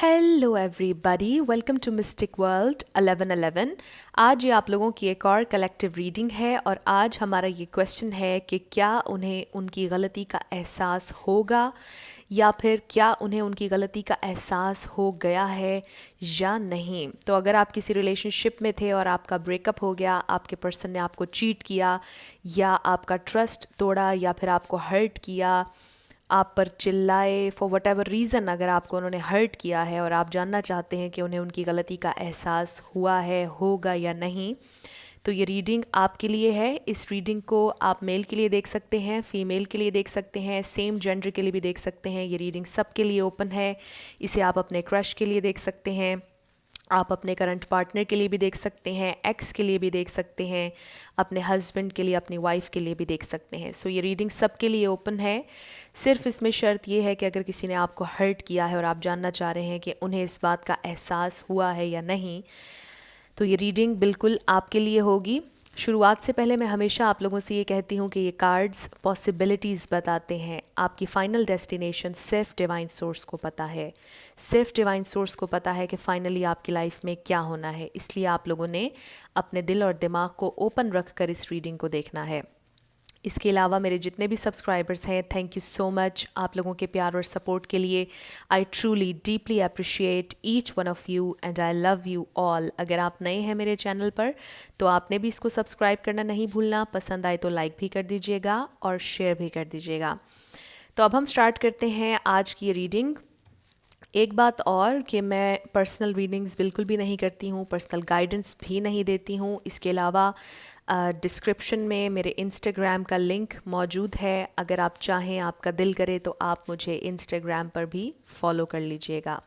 Hello everybody, welcome to mystic world 1111। आज ये आप लोगों की एक और कलेक्टिव रीडिंग है और आज हमारा ये क्वेश्चन है कि क्या उन्हें उनकी गलती का एहसास होगा या फिर क्या उन्हें उनकी गलती का एहसास हो गया है या नहीं। तो अगर आप किसी रिलेशनशिप में थे और आपका ब्रेकअप हो गया, आपके पर्सन ने आपको चीट किया या आपका ट्रस्ट तोड़ा या फिर आपको हर्ट किया, आप पर चिल्लाए, फॉर वट एवर रीज़न अगर आपको उन्होंने हर्ट किया है और आप जानना चाहते हैं कि उन्हें उनकी गलती का एहसास हुआ है, होगा या नहीं, तो ये रीडिंग आपके लिए है। इस रीडिंग को आप मेल के लिए देख सकते हैं, फीमेल के लिए देख सकते हैं, सेम जेंडर के लिए भी देख सकते हैं। ये रीडिंग सबके लिए ओपन है। इसे आप अपने क्रश के लिए देख सकते हैं, आप अपने करंट पार्टनर के लिए भी देख सकते हैं, एक्स के लिए भी देख सकते हैं, अपने हस्बैंड के लिए, अपनी वाइफ के लिए भी देख सकते हैं। सो ये रीडिंग सबके लिए ओपन है। सिर्फ इसमें शर्त ये है कि अगर किसी ने आपको हर्ट किया है और आप जानना चाह रहे हैं कि उन्हें इस बात का एहसास हुआ है या नहीं, तो ये रीडिंग बिल्कुल आपके लिए होगी। शुरुआत से पहले मैं हमेशा आप लोगों से ये कहती हूँ कि ये कार्ड्स पॉसिबिलिटीज़ बताते हैं। आपकी फ़ाइनल डेस्टिनेशन सिर्फ डिवाइन सोर्स को पता है, सिर्फ डिवाइन सोर्स को पता है कि फ़ाइनली आपकी लाइफ में क्या होना है। इसलिए आप लोगों ने अपने दिल और दिमाग को ओपन रख कर इस रीडिंग को देखना है। इसके अलावा मेरे जितने भी सब्सक्राइबर्स हैं, थैंक यू सो मच आप लोगों के प्यार और सपोर्ट के लिए। I truly deeply appreciate each one of you and I love you all. अगर आप नए हैं मेरे चैनल पर तो आपने भी इसको सब्सक्राइब करना नहीं भूलना। पसंद आए तो लाइक भी कर दीजिएगा और शेयर भी कर दीजिएगा। तो अब हम स्टार्ट करते हैं आज की ये रीडिंग। एक बात और कि मैं पर्सनल रीडिंग्स बिल्कुल भी नहीं करती हूँ, पर्सनल गाइडेंस भी नहीं देती हूँ। इसके अलावा डिस्क्रिप्शन में मेरे इंस्टाग्राम का लिंक मौजूद है। अगर आप चाहें, आपका दिल करे तो आप मुझे इंस्टाग्राम पर भी फॉलो कर लीजिएगा।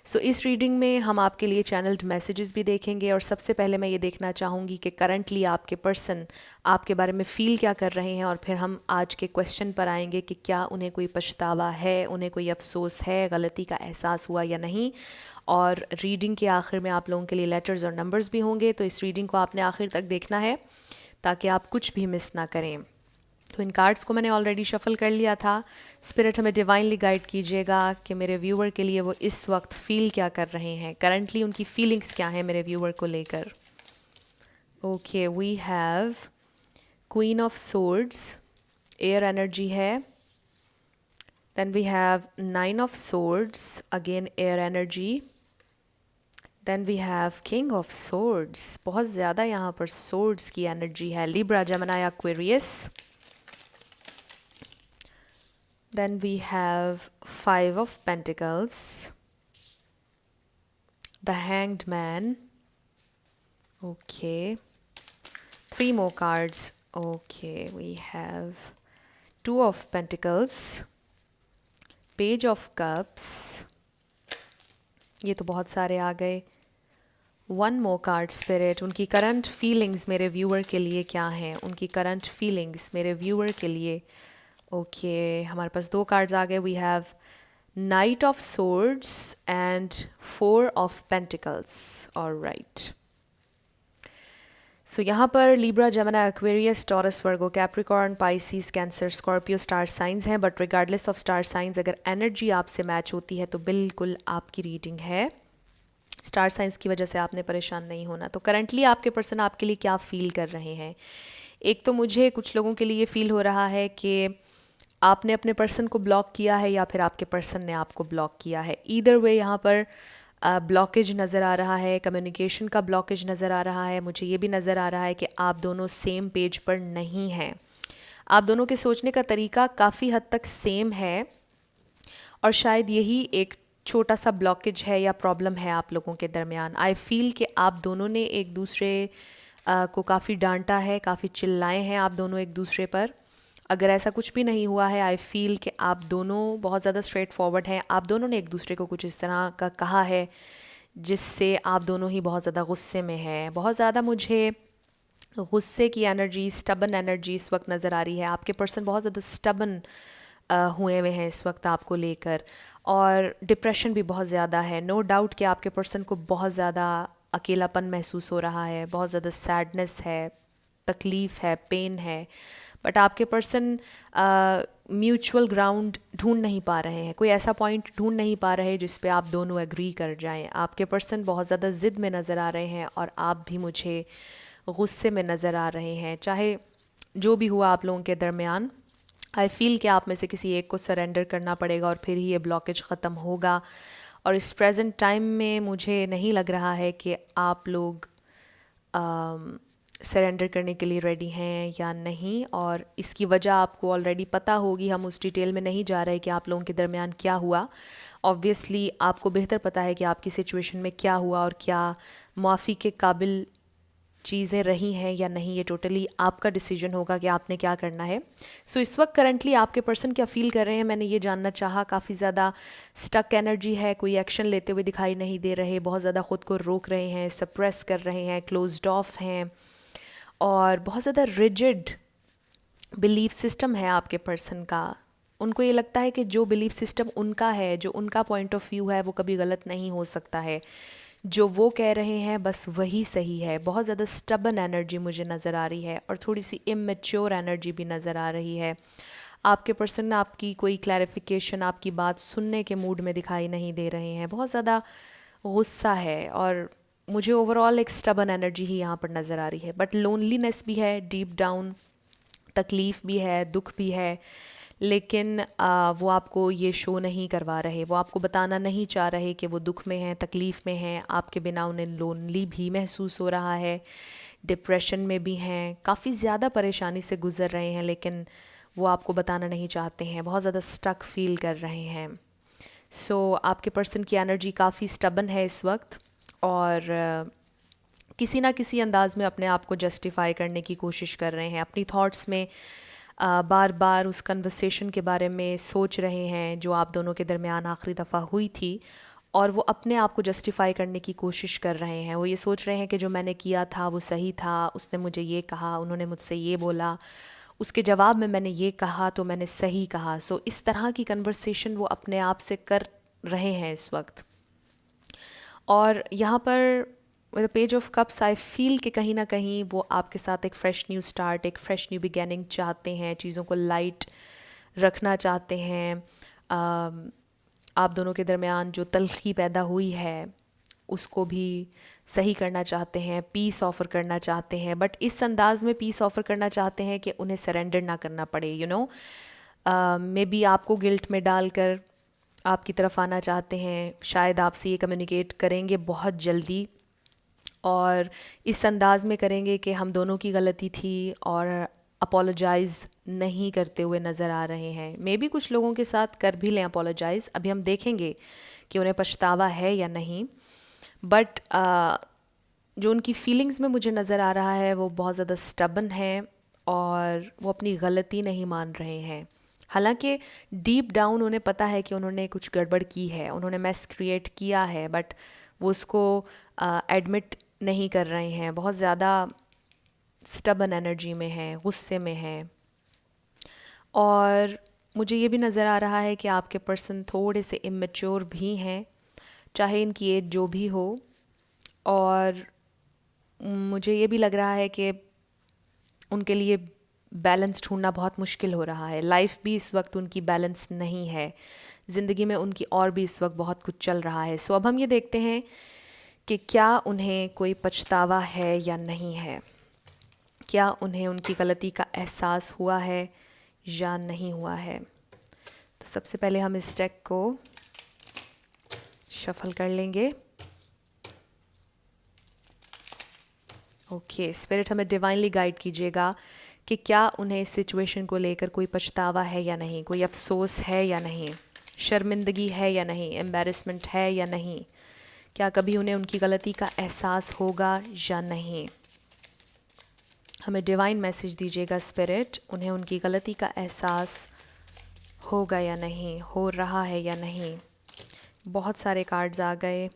सो इस रीडिंग में हम आपके लिए चैनल्ड मैसेजेस भी देखेंगे और सबसे पहले मैं ये देखना चाहूँगी कि करंटली आपके पर्सन आपके बारे में फ़ील क्या कर रहे हैं और फिर हम आज के क्वेश्चन पर आएंगे कि क्या उन्हें कोई पछतावा है, उन्हें कोई अफसोस है, गलती का एहसास हुआ या नहीं। और रीडिंग के आखिर में आप लोगों के लिए लेटर्स और नंबर्स भी होंगे, तो इस रीडिंग को आपने आखिर तक देखना है ताकि आप कुछ भी मिस ना करें। तो इन कार्ड्स को मैंने ऑलरेडी शफल कर लिया था। स्पिरिट हमें डिवाइनली गाइड कीजिएगा कि मेरे व्यूअर के लिए वो इस वक्त फील क्या कर रहे हैं, करंटली उनकी फीलिंग्स क्या हैं मेरे व्यूअर को लेकर। Okay, we have queen of swords, air energy है। Then we have nine of swords, again air energy. Then we have king of swords, बहुत ज़्यादा यहाँ पर सोर्ड्स की एनर्जी है। Libra, Gemini, Aquarius. Then we have Five of Pentacles, the Hanged Man. Okay. Three more cards. Okay, we have Two of Pentacles, Page of Cups. ये तो बहुत सारे आ गए। वन मोर कार्ड स्पिरिट, उनकी current feelings मेरे viewer के लिए क्या हैं, उनकी करंट फीलिंग्स मेरे व्यूअर के लिए। ओके, हमारे पास दो कार्ड्स आ गए। We have knight of swords and four of pentacles. Alright, so यहाँ पर Libra, Gemini, Aquarius, Taurus, Virgo, Capricorn, Pisces, Cancer, Scorpio star signs हैं। But regardless of star signs, अगर एनर्जी आपसे मैच होती है तो बिल्कुल आपकी रीडिंग है। स्टार साइंस की वजह से आपने परेशान नहीं होना। तो करंटली आपके पर्सन आपके लिए क्या फील कर रहे हैं? एक तो मुझे कुछ लोगों के लिए फील हो रहा है कि आपने अपने पर्सन को ब्लॉक किया है या फिर आपके पर्सन ने आपको ब्लॉक किया है। ईदर वे यहाँ पर ब्लॉकेज नज़र आ रहा है, कम्युनिकेशन का ब्लॉकेज नज़र आ रहा है। मुझे ये भी नज़र आ रहा है कि आप दोनों सेम पेज पर नहीं हैं। आप दोनों के सोचने का तरीका काफ़ी हद तक सेम है और शायद यही एक छोटा सा ब्लॉकेज है या प्रॉब्लम है आप लोगों के दरमियान। आई फील कि आप दोनों ने एक दूसरे को काफ़ी डांटा है, काफ़ी चिल्लाए हैं आप दोनों एक दूसरे पर। अगर ऐसा कुछ भी नहीं हुआ है, आई फील कि आप दोनों बहुत ज़्यादा स्ट्रेट फॉरवर्ड हैं। आप दोनों ने एक दूसरे को कुछ इस तरह का कहा है जिससे आप दोनों ही बहुत ज़्यादा गुस्से में हैं। बहुत ज़्यादा मुझे गुस्से की एनर्जी, स्टबन एनर्जी इस वक्त नज़र आ रही है। आपके पर्सन बहुत ज़्यादा स्टबन हुए हुए हैं इस वक्त आपको लेकर, और डिप्रेशन भी बहुत ज़्यादा है। नो डाउट कि आपके पर्सन को बहुत ज़्यादा अकेलापन महसूस हो रहा है, बहुत ज़्यादा सैडनेस है, तकलीफ़ है, पेन है। बट आपके पर्सन म्यूचुअल ग्राउंड ढूंढ नहीं पा रहे हैं, कोई ऐसा पॉइंट ढूंढ नहीं पा रहे जिस पे आप दोनों एग्री कर जाएं। आपके पर्सन बहुत ज़्यादा ज़िद में नज़र आ रहे हैं और आप भी मुझे गुस्से में नज़र आ रहे हैं। चाहे जो भी हुआ आप लोगों के दरमियान, आई फील कि आप में से किसी एक को सरेंडर करना पड़ेगा और फिर ही ये ब्लॉकेज ख़त्म होगा। और इस प्रेजेंट टाइम में मुझे नहीं लग रहा है कि आप लोग सरेंडर करने के लिए रेडी हैं या नहीं, और इसकी वजह आपको ऑलरेडी पता होगी। हम उस डिटेल में नहीं जा रहे कि आप लोगों के दरमियान क्या हुआ। ऑब्वियसली आपको बेहतर पता है कि आपकी सिचुएशन में क्या हुआ और क्या माफ़ी के काबिल चीज़ें रही हैं या नहीं। ये टोटली आपका डिसीजन होगा कि आपने क्या करना है। सो इस वक्त करंटली आपके पर्सन क्या फ़ील कर रहे हैं, मैंने ये जानना चाहा। काफ़ी ज़्यादा स्टक एनर्जी है, कोई एक्शन लेते हुए दिखाई नहीं दे रहे, बहुत ज़्यादा ख़ुद को रोक रहे हैं, सप्रेस कर रहे हैं, क्लोज्ड ऑफ हैं, और बहुत ज़्यादा रिजिड बिलीफ सिस्टम है आपके पर्सन का। उनको ये लगता है कि जो बिलीफ सिस्टम उनका है, जो उनका पॉइंट ऑफ व्यू है, वो कभी गलत नहीं हो सकता है। जो वो कह रहे हैं बस वही सही है। बहुत ज़्यादा स्टबन एनर्जी मुझे नज़र आ रही है और थोड़ी सी इमेच्योर एनर्जी भी नज़र आ रही है। आपके पर्सन आपकी कोई क्लैरिफिकेशन, आपकी बात सुनने के मूड में दिखाई नहीं दे रहे हैं। बहुत ज़्यादा गुस्सा है और मुझे ओवरऑल एक स्टबन एनर्जी ही यहाँ पर नज़र आ रही है। बट लोनलीनेस भी है, डीप डाउन तकलीफ़ भी है, दुख भी है, लेकिन वो आपको ये शो नहीं करवा रहे। वो आपको बताना नहीं चाह रहे कि वो दुख में हैं, तकलीफ़ में हैं। आपके बिना उन्हें लोनली भी महसूस हो रहा है, डिप्रेशन में भी हैं, काफ़ी ज़्यादा परेशानी से गुज़र रहे हैं, लेकिन वो आपको बताना नहीं चाहते हैं। बहुत ज़्यादा स्टक फील कर रहे हैं। सो आपके पर्सन की एनर्जी काफ़ी स्टबन है इस वक्त, और किसी ना किसी अंदाज़ में अपने आप को जस्टिफाई करने की कोशिश कर रहे हैं। अपनी थॉट्स में बार बार उस कन्वर्सेशन के बारे में सोच रहे हैं जो आप दोनों के दरमियान आखिरी दफ़ा हुई थी, और वो अपने आप को जस्टिफाई करने की कोशिश कर रहे हैं। वो ये सोच रहे हैं कि जो मैंने किया था वो सही था, उसने मुझे ये कहा, उन्होंने मुझसे ये बोला, उसके जवाब में मैंने ये कहा तो मैंने सही कहा। सो इस तरह की कन्वर्सेशन वो अपने आप से कर रहे हैं इस वक्त। और यहाँ पर with page of cups I feel कि कहीं ना कहीं वो आपके साथ एक फ़्रेश न्यू स्टार्ट, एक फ़्रेश न्यू बिगेनिंग चाहते हैं, चीज़ों को लाइट रखना चाहते हैं। आप दोनों के दरमियान जो तल्खी पैदा हुई है उसको भी सही करना चाहते हैं, पीस ऑफ़र करना चाहते हैं, बट इस अंदाज़ में पीस ऑफ़र करना चाहते हैं कि उन्हें सरेंडर ना करना पड़े। यू नो, मे बी आपको गिल्ट में डालकर आपकी तरफ आना चाहते हैं। शायद आपसे ये कम्युनिकेट करेंगे बहुत जल्दी और इस अंदाज़ में करेंगे कि हम दोनों की गलती थी, और अपोलोजाइज़ नहीं करते हुए नज़र आ रहे हैं। मे बी कुछ लोगों के साथ कर भी लें अपोलोजाइज़, अभी हम देखेंगे कि उन्हें पछतावा है या नहीं। बट जो उनकी फीलिंग्स में मुझे नज़र आ रहा है वो बहुत ज़्यादा स्टबन है और वो अपनी गलती नहीं मान रहे हैं। हालांकि डीप डाउन उन्हें पता है कि उन्होंने कुछ गड़बड़ की है, उन्होंने मैस क्रिएट किया है, बट वो उसको एडमिट नहीं कर रहे हैं। बहुत ज़्यादा स्टबन एनर्जी में है, गुस्से में है। और मुझे ये भी नज़र आ रहा है कि आपके पर्सन थोड़े से इमेच्योर भी हैं, चाहे इनकी एज जो भी हो। और मुझे ये भी लग रहा है कि उनके लिए बैलेंस ढूंढना बहुत मुश्किल हो रहा है। लाइफ भी इस वक्त उनकी बैलेंस नहीं है, ज़िंदगी में उनकी और भी इस वक्त बहुत कुछ चल रहा है। सो अब हम ये देखते हैं कि क्या उन्हें कोई पछतावा है या नहीं है, क्या उन्हें उनकी गलती का एहसास हुआ है या नहीं हुआ है। तो सबसे पहले हम इस डेक को शफल कर लेंगे। ओके, स्पिरिट हमें डिवाइनली गाइड कीजिएगा कि क्या उन्हें इस सिचुएशन को लेकर कोई पछतावा है या नहीं, कोई अफसोस है या नहीं, शर्मिंदगी है या नहीं, एम्बैरेसमेंट है या नहीं, क्या कभी उन्हें उनकी गलती का एहसास होगा या नहीं। हमें डिवाइन मैसेज दीजिएगा स्पिरिट, उन्हें उनकी गलती का एहसास होगा या नहीं, हो रहा है या नहीं। बहुत सारे कार्ड्स आ गए।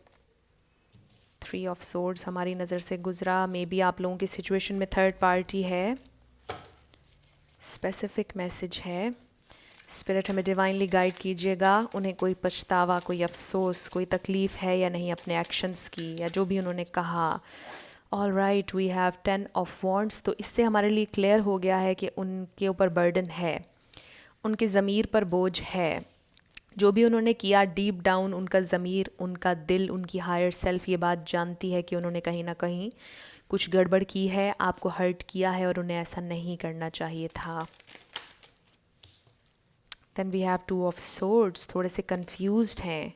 3 ऑफ सोर्ड्स हमारी नज़र से गुजरा। मे बी आप लोगों की सिचुएशन में थर्ड पार्टी है। स्पेसिफिक मैसेज है। स्पिरिट हमें डिवाइनली गाइड कीजिएगा, उन्हें कोई पछतावा, कोई अफसोस, कोई तकलीफ़ है या नहीं अपने एक्शंस की, या जो भी उन्होंने कहा। All right, we have 10 of wands. तो इससे हमारे लिए क्लियर हो गया है कि उनके ऊपर बर्डन है, उनके ज़मीर पर बोझ है। जो भी उन्होंने किया डीप डाउन उनका ज़मीर, उनका दिल, उनकी हायर सेल्फ ये बात जानती है कि उन्होंने कहीं ना कहीं कुछ गड़बड़ की है, आपको हर्ट किया है और उन्हें ऐसा नहीं करना चाहिए था। Then we have two of swords, थोड़े से कंफ्यूज्ड हैं,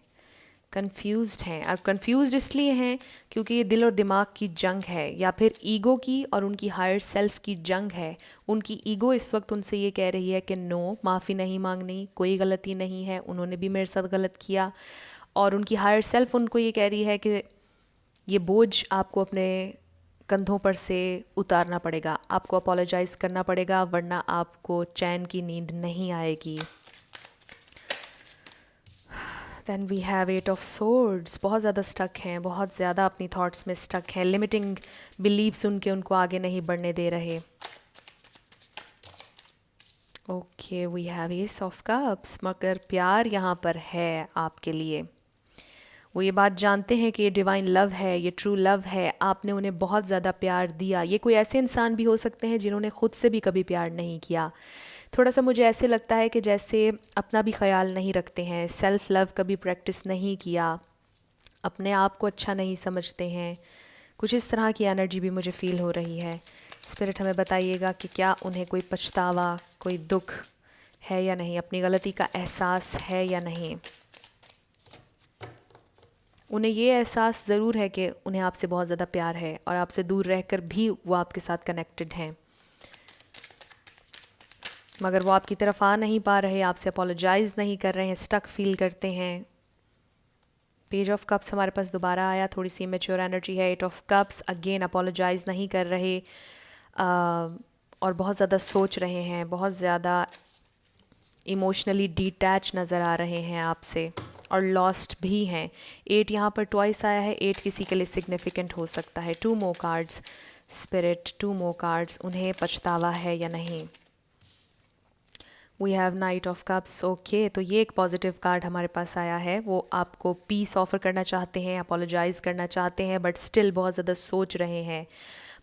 और कंफ्यूज्ड इसलिए हैं क्योंकि ये दिल और दिमाग की जंग है, या फिर ईगो की और उनकी हायर सेल्फ की जंग है। उनकी ईगो इस वक्त उनसे ये कह रही है कि नो, माफ़ी नहीं मांगनी, कोई गलती नहीं है, उन्होंने भी मेरे साथ गलत किया। और उनकी हायर सेल्फ उनको ये कह रही है कि ये बोझ आपको अपने कंधों पर से उतारना पड़ेगा, आपको अपोलोजाइज़ करना पड़ेगा, वरना आपको चैन की नींद नहीं आएगी। Then we have 8 of swords, बहुत ज़्यादा स्टक हैं, बहुत ज़्यादा अपनी थॉट्स में स्टक हैं, लिमिटिंग बिलीव्स उनको आगे नहीं बढ़ने दे रहे। Okay, we have ace of cups, मगर प्यार यहाँ पर है आपके लिए। वो ये बात जानते हैं कि ये डिवाइन लव है, ये ट्रू लव है, आपने उन्हें बहुत ज़्यादा प्यार दिया। ये कोई ऐसे इंसान भी हो सकते हैं जिन्होंने खुद से भी कभी प्यार नहीं किया। थोड़ा सा मुझे ऐसे लगता है कि जैसे अपना भी ख्याल नहीं रखते हैं, सेल्फ़ लव कभी प्रैक्टिस नहीं किया, अपने आप को अच्छा नहीं समझते हैं, कुछ इस तरह की एनर्जी भी मुझे फ़ील हो रही है। स्पिरिट हमें बताइएगा कि क्या उन्हें कोई पछतावा, कोई दुख है या नहीं, अपनी गलती का एहसास है या नहीं। उन्हें ये एहसास ज़रूर है कि उन्हें आपसे बहुत ज़्यादा प्यार है और आपसे दूर रहकर भी वो आपके साथ कनेक्टेड हैं, मगर वो आपकी तरफ आ नहीं पा रहे, आपसे अपोलोजाइज़ नहीं कर रहे हैं, स्टक फील करते हैं। पेज ऑफ कप्स हमारे पास दोबारा आया, थोड़ी सी मैच्योर एनर्जी है। 8 ऑफ कप्स अगेन अपोलोजाइज़ नहीं कर रहे और बहुत ज़्यादा सोच रहे हैं, बहुत ज़्यादा इमोशनली डिटैच नज़र आ रहे हैं आपसे और लॉस्ट भी हैं। 8 यहाँ पर ट्वाइस आया है, 8 किसी के लिए सिग्निफिकेंट हो सकता है। 2 more cards spirit, 2 more cards, उन्हें पछतावा है या नहीं। We have knight of cups. Okay, तो ये एक पॉजिटिव कार्ड हमारे पास आया है। वो आपको पीस ऑफर करना चाहते हैं, अपोलोजाइज़ करना चाहते हैं, बट स्टिल बहुत ज़्यादा सोच रहे हैं,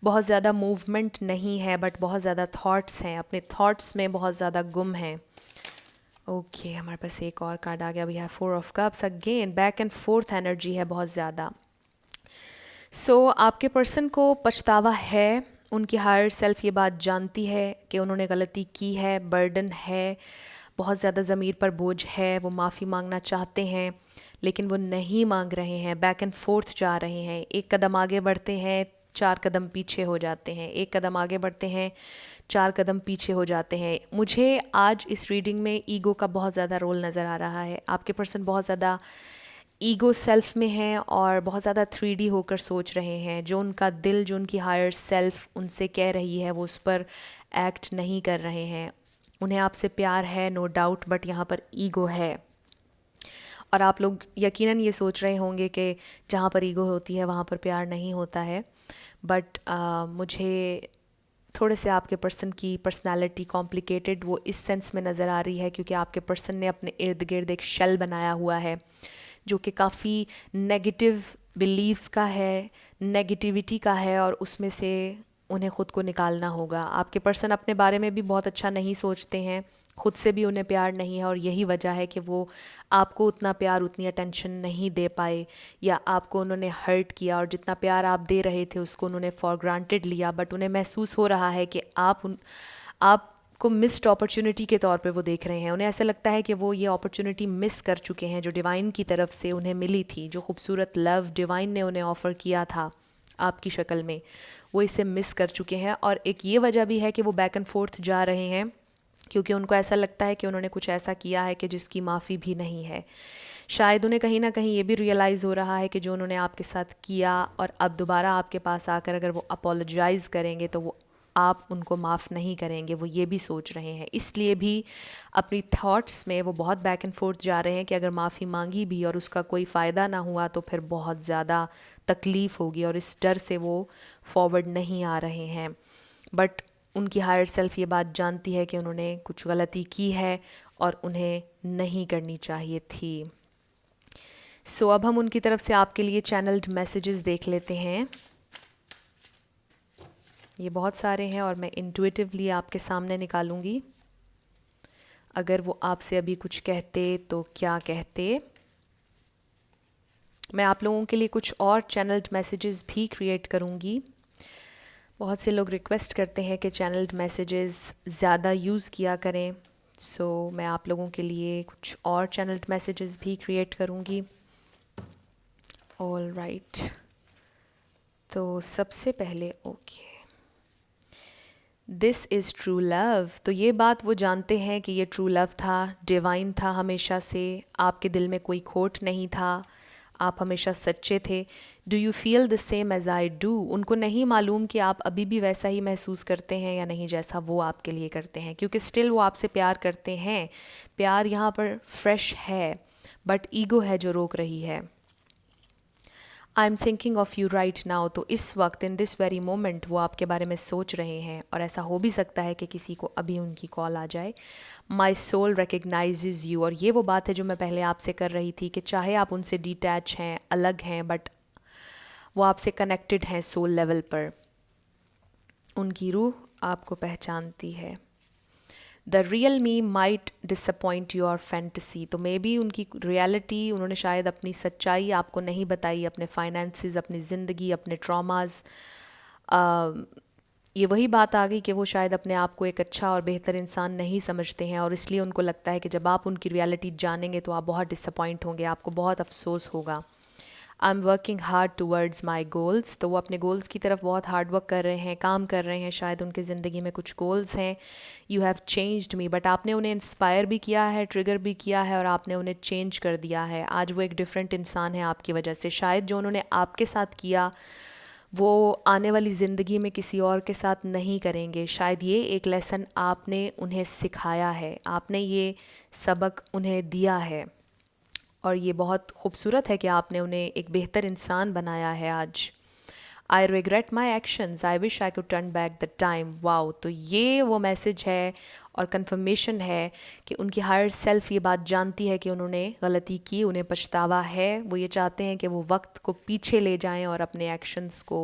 बहुत ज़्यादा मूवमेंट नहीं है, बट बहुत ज़्यादा थॉट्स हैं, अपने थॉट्स में बहुत ज़्यादा गुम हैं। ओके, हमारे पास एक और कार्ड आ गया। We have 4 of cups, again back and forth energy है बहुत ज़्यादा। सो आपके पर्सन को पछतावा है, उनकी हायर सेल्फ ये बात जानती है कि उन्होंने गलती की है, बर्डन है, बहुत ज़्यादा ज़मीर पर बोझ है, वो माफ़ी मांगना चाहते हैं लेकिन वो नहीं मांग रहे हैं, बैक एंड फोर्थ जा रहे हैं। एक कदम आगे बढ़ते हैं, 4 कदम पीछे हो जाते हैं, एक कदम आगे बढ़ते हैं, 4 कदम पीछे हो जाते हैं। मुझे आज इस रीडिंग में ईगो का बहुत ज़्यादा रोल नज़र आ रहा है। आपके पर्सन बहुत ज़्यादा ईगो सेल्फ में हैं और बहुत ज़्यादा 3D होकर सोच रहे हैं। जो उनका दिल, जो उनकी हायर सेल्फ उनसे कह रही है, वो उस पर एक्ट नहीं कर रहे हैं। उन्हें आपसे प्यार है नो डाउट, बट यहाँ पर ईगो है। और आप लोग यकीनन ये सोच रहे होंगे कि जहाँ पर ईगो होती है वहाँ पर प्यार नहीं होता है, बट मुझे थोड़े से आपके पर्सन की पर्सनालिटी कॉम्प्लिकेटेड वो इस सेंस में नज़र आ रही है क्योंकि आपके पर्सन ने अपने इर्द गिर्द एक शेल बनाया हुआ है जो कि काफ़ी नेगेटिव बिलीव्स का है, नेगेटिविटी का है, और उसमें से उन्हें ख़ुद को निकालना होगा। आपके पर्सन अपने बारे में भी बहुत अच्छा नहीं सोचते हैं, खुद से भी उन्हें प्यार नहीं है, और यही वजह है कि वो आपको उतना प्यार, उतनी अटेंशन नहीं दे पाए, या आपको उन्होंने हर्ट किया और जितना प्यार आप दे रहे थे उसको उन्होंने फॉर ग्रांटेड लिया। बट उन्हें महसूस हो रहा है कि आपको मिस्ड अपॉर्चुनिटी के तौर पे वो देख रहे हैं। उन्हें ऐसा लगता है कि वो ये अपॉर्चुनिटी मिस कर चुके हैं जो डिवाइन की तरफ से उन्हें मिली थी, जो खूबसूरत लव डिवाइन ने उन्हें ऑफ़र किया था आपकी शक्ल में, वो इसे मिस कर चुके हैं। और एक ये वजह भी है कि वो बैक एंड फोर्थ जा रहे हैं क्योंकि उनको ऐसा लगता है कि उन्होंने कुछ ऐसा किया है कि जिसकी माफ़ी भी नहीं है। शायद उन्हें कहीं ना कहीं ये भी रियलाइज़ हो रहा है कि जो उन्होंने आपके साथ किया और अब दोबारा आपके पास आकर अगर वो अपोलोजाइज़ करेंगे तो वो आप उनको माफ़ नहीं करेंगे, वो ये भी सोच रहे हैं। इसलिए भी अपनी थॉट्स में वो बहुत बैक एंड फोर्थ जा रहे हैं कि अगर माफ़ी मांगी भी और उसका कोई फ़ायदा ना हुआ तो फिर बहुत ज़्यादा तकलीफ़ होगी, और इस डर से वो फॉरवर्ड नहीं आ रहे हैं। बट उनकी हायर सेल्फ ये बात जानती है कि उन्होंने कुछ गलती की है और उन्हें नहीं करनी चाहिए थी। सो अब हम उनकी तरफ से आपके लिए चैनल्ड मैसेजेस देख लेते हैं। ये बहुत सारे हैं और मैं इंट्यूटिवली आपके सामने निकालूंगी। अगर वो आपसे अभी कुछ कहते तो क्या कहते? मैं आप लोगों के लिए कुछ और चैनल्ड मैसेजेस भी क्रिएट करूँगी। बहुत से लोग रिक्वेस्ट करते हैं कि चैनल्ड मैसेजेस ज़्यादा यूज़ किया करें, सो मैं आप लोगों के लिए कुछ और चैनल्ड मैसेजेस भी क्रिएट करूँगी। ऑल राइट, तो सबसे पहले okay, this is true love. तो ये बात वो जानते हैं कि ये ट्रू लव था, डिवाइन था, हमेशा से आपके दिल में कोई खोट नहीं था, आप हमेशा सच्चे थे। Do you feel the same as I do? उनको नहीं मालूम कि आप अभी भी वैसा ही महसूस करते हैं या नहीं जैसा वो आपके लिए करते हैं, क्योंकि स्टिल वो आपसे प्यार करते हैं। प्यार यहाँ पर फ्रेश है, बट ईगो है जो रोक रही है। I am thinking of you right now. तो इस वक्त, इन दिस वेरी मोमेंट, वो आपके बारे में सोच रहे हैं, और ऐसा हो भी सकता है कि किसी को अभी उनकी कॉल आ जाए। माई सोल रिकग्नाइजेज़ यू, और ये वो बात है जो मैं पहले आपसे कर रही थी कि चाहे आप उनसे डिटैच हैं, अलग हैं, बट वो आपसे कनेक्टेड हैं सोल लेवल पर। उनकी रूह आपको पहचानती है। The real me might disappoint your fantasy. तो मे बी उनकी रियलिटी, उन्होंने शायद अपनी सच्चाई आपको नहीं बताई, अपने फाइनेंसेस, अपनी ज़िंदगी, अपने ट्रॉमास। ये वही बात आ गई कि वो शायद अपने आप को एक अच्छा और बेहतर इंसान नहीं समझते हैं, और इसलिए उनको लगता है कि जब आप उनकी रियलिटी जानेंगे तो आप बहुत डिसअपॉइंट होंगे, आपको बहुत अफसोस होगा। I am working hard towards my goals. तो वो अपने गोल्स की तरफ बहुत हार्ड वर्क कर रहे हैं, काम कर रहे हैं, शायद उनकी ज़िंदगी में कुछ गोल्स हैं। You have changed me, but आपने उन्हें इंस्पायर भी किया है, ट्रिगर भी किया है, और आपने उन्हें चेंज कर दिया है। आज वो एक डिफरेंट इंसान है आपकी वजह से। शायद जो उन्होंने आपके साथ किया वो आने वाली ज़िंदगी में किसी और के साथ नहीं करेंगे। शायद ये एक लेसन आपने उन्हें सिखाया है, आपने ये सबक उन्हें दिया है, और ये बहुत खूबसूरत है कि आपने उन्हें एक बेहतर इंसान बनाया है आज। I regret my actions, I wish I could turn back the time. Wow, तो ये वो मैसेज है और कंफर्मेशन है कि उनकी हायर सेल्फ ये बात जानती है कि उन्होंने गलती की, उन्हें पछतावा है। वो ये चाहते हैं कि वो वक्त को पीछे ले जाएं और अपने एक्शंस को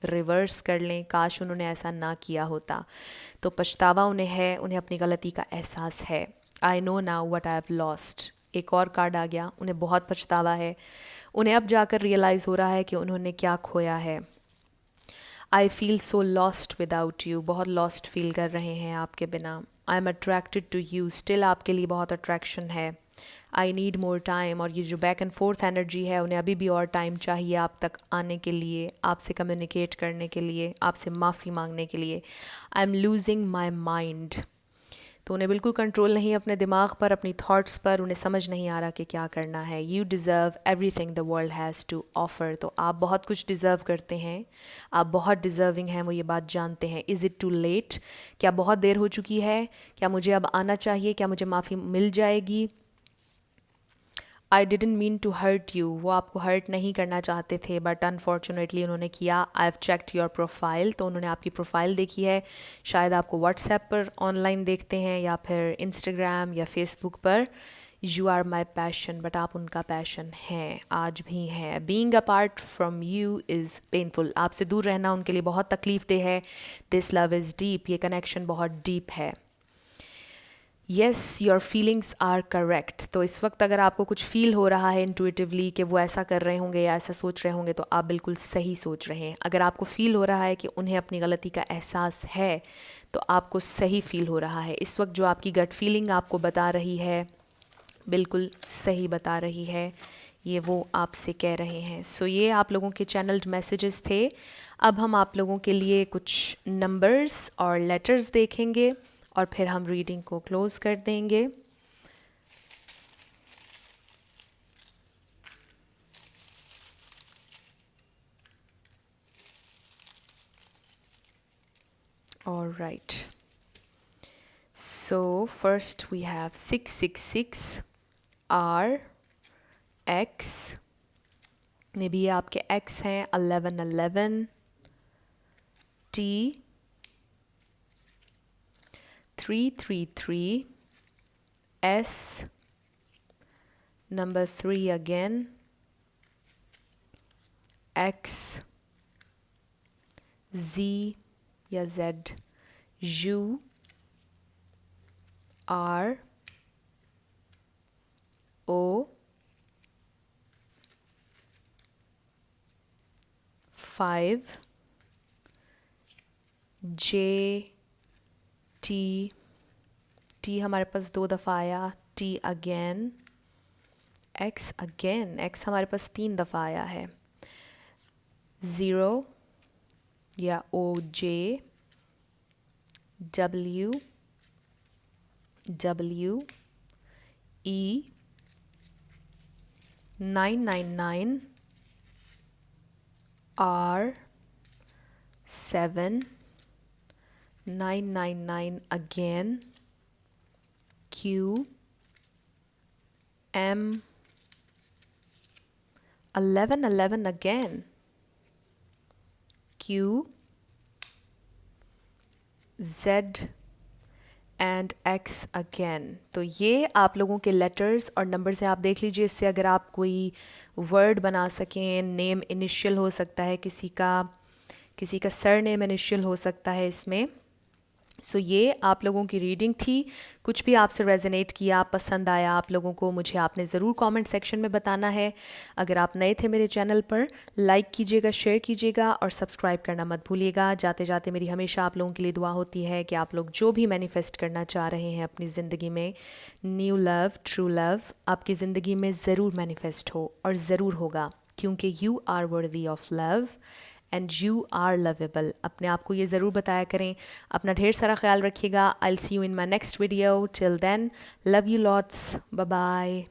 रिवर्स कर लें। काश उन्होंने ऐसा ना किया होता। तो पछतावा उन्हें है, उन्हें अपनी गलती का एहसास है। I know now what I have lost. एक और कार्ड आ गया, उन्हें बहुत पछतावा है। उन्हें अब जाकर रियलाइज़ हो रहा है कि उन्होंने क्या खोया है। I feel so lost without you. बहुत लॉस्ट फील कर रहे हैं आपके बिना। I am attracted to you, still आपके लिए बहुत अट्रैक्शन है। आई नीड मोर टाइम, और ये जो बैक एंड फोर्थ एनर्जी है, उन्हें अभी भी और टाइम चाहिए आप तक आने के लिए, आपसे कम्युनिकेट करने के लिए, आपसे माफ़ी मांगने के लिए। I am losing my mind. तो उन्हें बिल्कुल कंट्रोल नहीं अपने दिमाग पर, अपनी थॉट्स पर, उन्हें समझ नहीं आ रहा कि क्या करना है। You deserve everything the world has to offer. तो आप बहुत कुछ डिज़र्व करते हैं, आप बहुत डिज़र्विंग हैं, वो ये बात जानते हैं। Is it too late? क्या बहुत देर हो चुकी है? क्या मुझे अब आना चाहिए? क्या मुझे माफ़ी मिल जाएगी? I didn't mean to hurt you. वो आपको हर्ट नहीं करना चाहते थे, बट अनफॉर्चुनेटली उन्होंने किया। I have checked your profile. तो उन्होंने आपकी प्रोफाइल देखी है, शायद आपको व्हाट्सएप पर ऑनलाइन देखते हैं या फिर इंस्टाग्राम या फेसबुक पर। You are my passion, but आप उनका पैशन हैं, आज भी हैं। Being apart from you is painful. आपसे दूर रहना उनके लिए बहुत तकलीफ देह है। दिस लव इज़ डीप, ये कनेक्शन बहुत डीप है। Yes, your feelings are correct. तो इस वक्त अगर आपको कुछ फील हो रहा है इंटुइटिवली कि वो ऐसा कर रहे होंगे या ऐसा सोच रहे होंगे, तो आप बिल्कुल सही सोच रहे हैं। अगर आपको फील हो रहा है कि उन्हें अपनी गलती का एहसास है, तो आपको सही फील हो रहा है। इस वक्त जो आपकी गट फीलिंग आपको बता रही है, बिल्कुल सही बता रही है। ये वो आपसे कह रहे हैं। सो ये आप लोगों के चैनल्ड मैसेजेस थे। अब हम आप लोगों के लिए कुछ नंबर्स और लेटर्स देखेंगे, और फिर हम रीडिंग को क्लोज़ कर देंगे। All right. So first we have 666 R X. Maybe ये आपके X हैं। 1111 T 333 S number 3 again X Z या Z U R O 5 J T T हमारे पास 2 दफ़ा आया, T again, X again, X हमारे पास 3 दफ़ा आया है, 0 या O J W E 999 R 7 999 again, Q M 1111 again, Q Z and x again. तो ये आप लोगों के लेटर्स और नंबर से आप देख लीजिए, इससे अगर आप कोई वर्ड बना सकें, नेम इनिशियल हो सकता है किसी का सर नेम इनिशियल हो सकता है इसमें। सो ये आप लोगों की रीडिंग थी। कुछ भी आपसे रेजोनेट किया, पसंद आया आप लोगों को, मुझे आपने ज़रूर कमेंट सेक्शन में बताना है। अगर आप नए थे मेरे चैनल पर, लाइक कीजिएगा, शेयर कीजिएगा और सब्सक्राइब करना मत भूलिएगा। जाते जाते मेरी हमेशा आप लोगों के लिए दुआ होती है कि आप लोग जो भी मैनिफेस्ट करना चाह रहे हैं अपनी ज़िंदगी में, न्यू लव, ट्रू लव, आपकी ज़िंदगी में ज़रूर मैनिफेस्ट हो और ज़रूर होगा, क्योंकि you are worthy of love and you are lovable. अपने आप को ये ज़रूर बताया करें। अपना ढेर सारा ख्याल रखिएगा। I will see you in my next video. Till then, love you lots, bye bye.